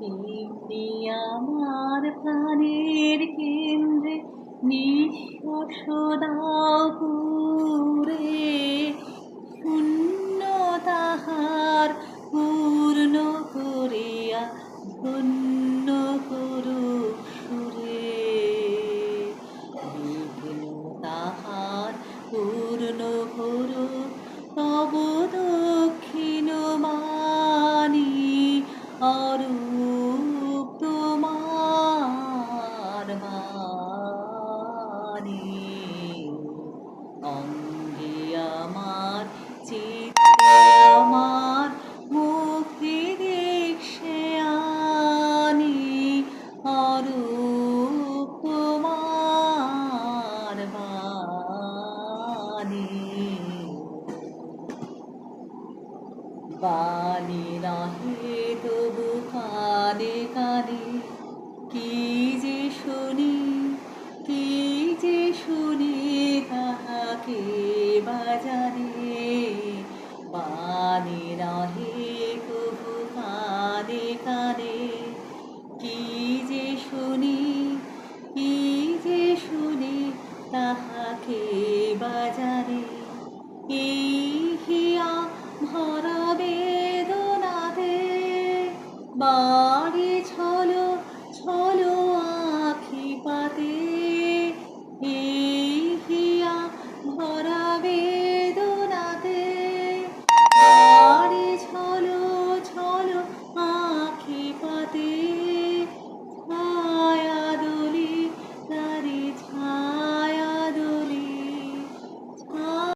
এমনি আমার প্রাণের কেন্দ্রে নিঃশ্বাস দাও পুরে, শূন্য তাহার পূর্ণ করিয়া ধন্য করুক সুরে। বিঘ্ন তাহার পূর্ণ করুক তব দক্ষিণ বাণী, অরূপ তোমার বাণী। অঙ্গে আমার চিত্তে আমার মুক্তি দীক্ষে আনি, অরূপ তোমার বাণী। বাণী নাহি তবু কানে কানে কি যে শুনি, কি যে শুনি তাহাকে বাজারে। বাণী নাহি তবু কানে কানে কি যে শুনি, কি যে শুনি তাহাকে